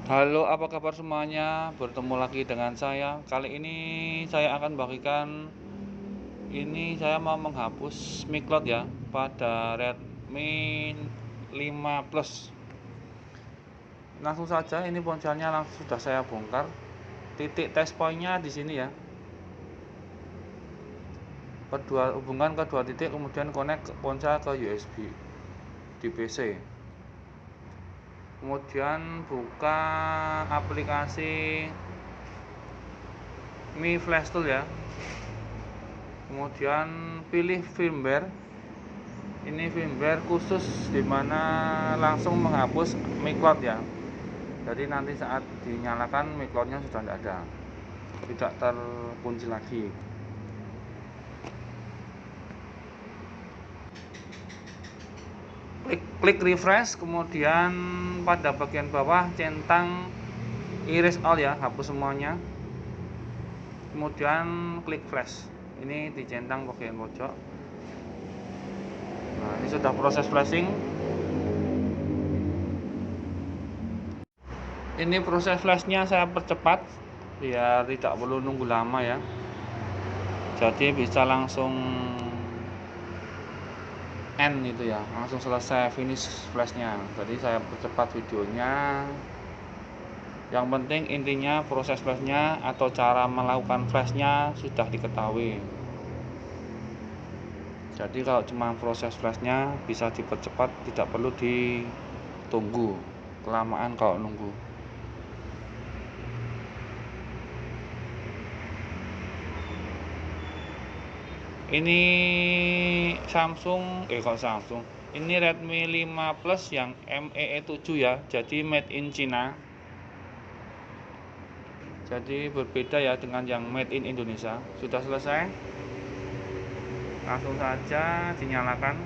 Halo, apa kabar semuanya? Bertemu lagi dengan saya. Kali ini saya akan bagikan saya mau menghapus miCloud ya pada Redmi 5 Plus. Langsung saja ini ponselnya langsung sudah saya bongkar. Titik test pointnya di sini ya. Hubungan kedua titik kemudian connect ponsel ke USB di PC. Kemudian buka aplikasi Mi Flash Tool ya. Kemudian pilih firmware. Ini firmware khusus dimana langsung menghapus miCloud ya. Jadi nanti saat dinyalakan miCloudnya sudah tidak ada, tidak terkunci lagi. Klik refresh, kemudian pada bagian bawah centang erase all ya, hapus semuanya. Kemudian klik flash, ini dicentang bagian pojok. Nah, ini sudah proses flashing. Ini proses flashnya saya percepat biar tidak perlu nunggu lama ya. Jadi bisa langsung end itu ya, langsung selesai finish flashnya. Jadi saya percepat videonya. Yang penting intinya proses flashnya atau cara melakukan flashnya sudah diketahui. Jadi kalau cuma proses flashnya bisa dipercepat, tidak perlu ditunggu kelamaan kalau nunggu. Ini ini Redmi 5 Plus yang MEE 7 ya, jadi made in China. Jadi berbeda ya dengan yang made in Indonesia. Sudah selesai, langsung saja dinyalakan.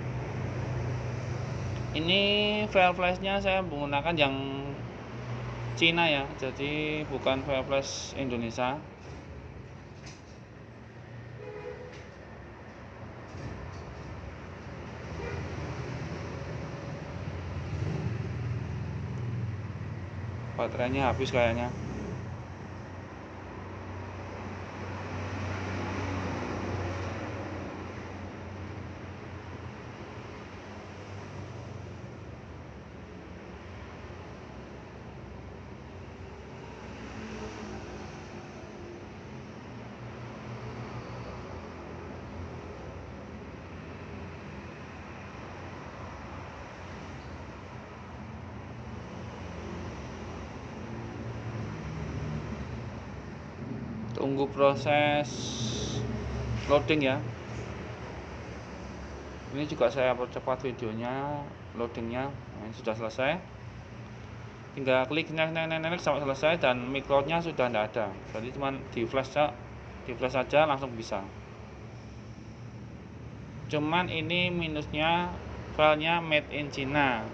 Ini file flashnya saya menggunakan yang Cina ya, jadi bukan file flash Indonesia. Baterainya habis kayaknya. Tunggu proses loading ya. Ini juga saya percepat videonya, loadingnya. Nah, ini sudah selesai. Tinggal klik next sampai selesai dan miCloudnya sudah tidak ada. Jadi cuma di flash saja langsung bisa. Cuman ini minusnya filenya made in China.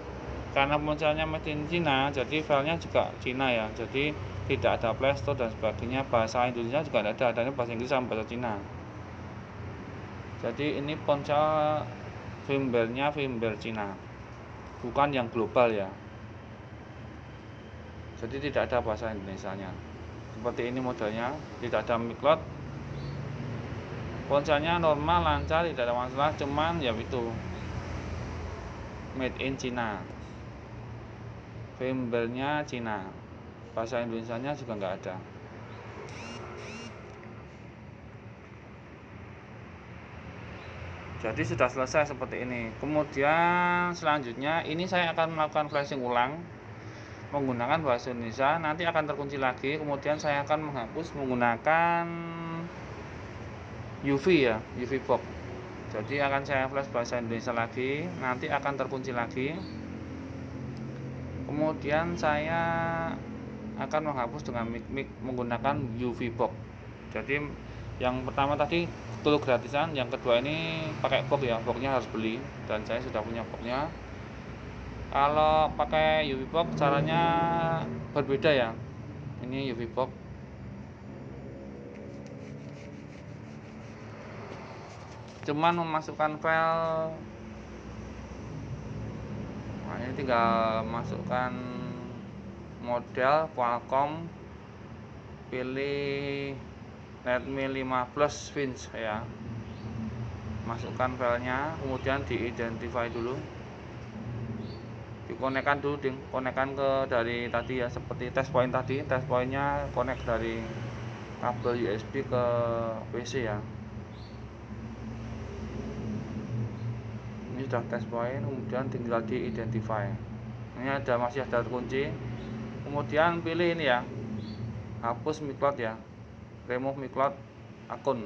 Karena ponselnya made in China, jadi filenya juga Cina ya. Jadi tidak ada Play Store dan sebagainya. Bahasa Indonesia juga tidak ada, adanya bahasa Inggris sama bahasa Cina. Jadi ini ponsel firmware-nya firmware Cina, bukan yang global ya. Jadi tidak ada bahasa Indonesianya. Seperti ini modelnya, tidak ada miCloud. Ponselnya normal, lancar, tidak ada masalah. Cuman ya itu made in China, firmware-nya Cina, bahasa Indonesianya juga nggak ada. Jadi sudah selesai seperti ini. Kemudian selanjutnya ini saya akan melakukan flashing ulang menggunakan bahasa Indonesia. Nanti akan terkunci lagi. Kemudian saya akan menghapus menggunakan UV ya, UV box. Jadi akan saya flash bahasa Indonesia lagi. Nanti akan terkunci lagi. Kemudian saya akan menghapus dengan menggunakan UV box. Jadi yang pertama tadi tool gratisan, yang kedua ini pakai box ya, boxnya harus beli dan saya sudah punya boxnya. Kalau pakai UV box caranya berbeda ya. Ini UV box. Cuman memasukkan file. Nah, ini tinggal masukkan model Qualcomm, pilih Redmi 5 Plus Finch ya. Masukkan filenya, kemudian di-identify dulu, dikonekkan dulu, konekkan ke dari tadi ya, seperti test point tadi. Test pointnya konek dari kabel USB ke PC ya. Ini sudah test point, kemudian tinggal di-identify. Ini masih ada terkunci. Kemudian pilih ini ya, hapus MiCloud ya, remove MiCloud akun.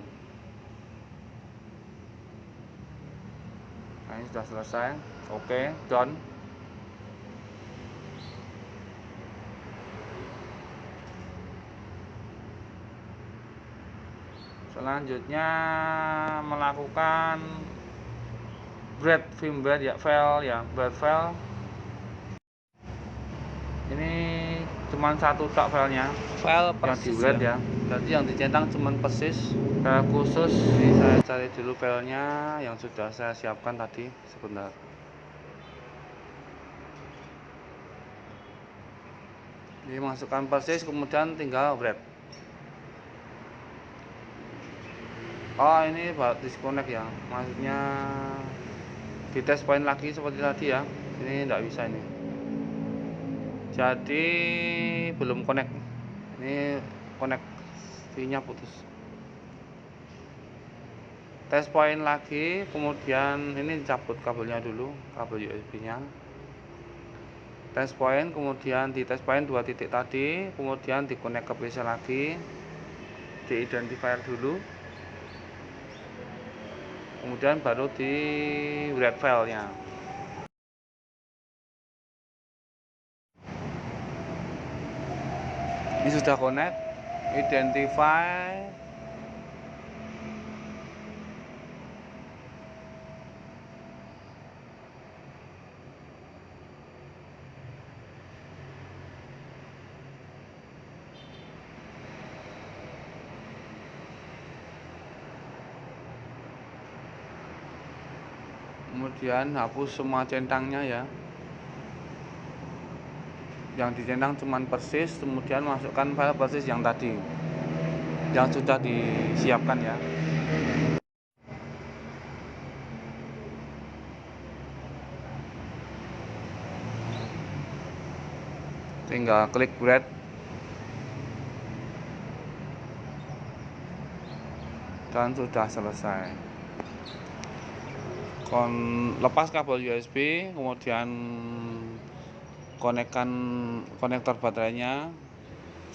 Nah, ini sudah selesai. Oke, done. Selanjutnya melakukan bread firmware ya, file ya, bread file. Ini cuma satu tak filenya, File yang di persis bread ya. ya. Jadi yang dicentang cuma persis. File khusus, ini saya cari dulu filenya yang sudah saya siapkan tadi. Sebentar. Ini masukkan persis, kemudian tinggal bread. Oh, ini baru disconnect ya, maksudnya di test point lagi seperti tadi ya. Ini tidak bisa ini, jadi belum connect. Ini koneksinya putus. Test point lagi, kemudian ini dicabut kabelnya dulu, kabel USB nya. Test point, kemudian di test point 2 titik tadi, kemudian di connect ke PC lagi, di identifier dulu, kemudian baru di read filenya. Ini sudah connect, identify, kemudian hapus semua centangnya ya. Yang dicentang cuman persis, kemudian masukkan file persis yang tadi, yang sudah disiapkan ya. Tinggal klik bread dan sudah selesai. Lepas kabel USB, kemudian konekkan konektor baterainya,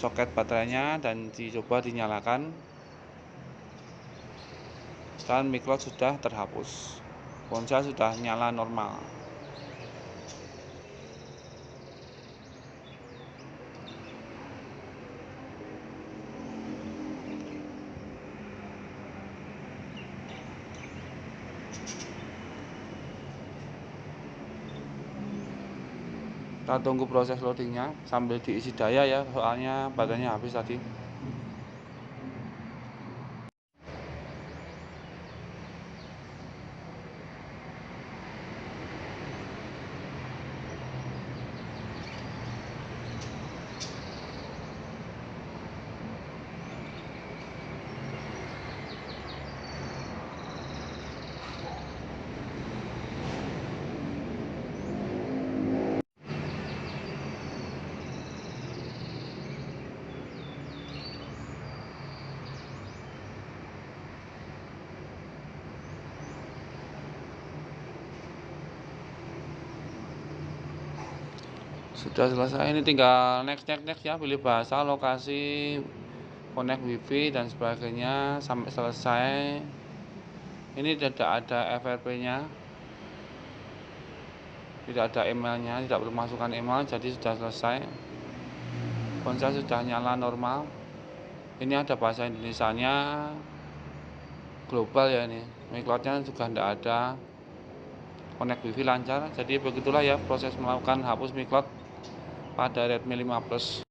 soket baterainya, dan dicoba dinyalakan. Dan MiCloud sudah terhapus, ponsel sudah nyala normal. Kita tunggu proses loadingnya sambil diisi daya ya, soalnya baterainya habis tadi. Sudah selesai, ini tinggal next ya, pilih bahasa, lokasi, connect wifi dan sebagainya sampai selesai. Ini tidak ada FRP nya, tidak ada emailnya, tidak perlu masukkan email, jadi sudah selesai. Ponsel sudah nyala normal. Ini ada bahasa Indonesianya, global ya. Ini MiCloud-nya juga tidak ada, connect wifi lancar. Jadi begitulah ya proses melakukan hapus MiCloud pada Redmi 5 Plus.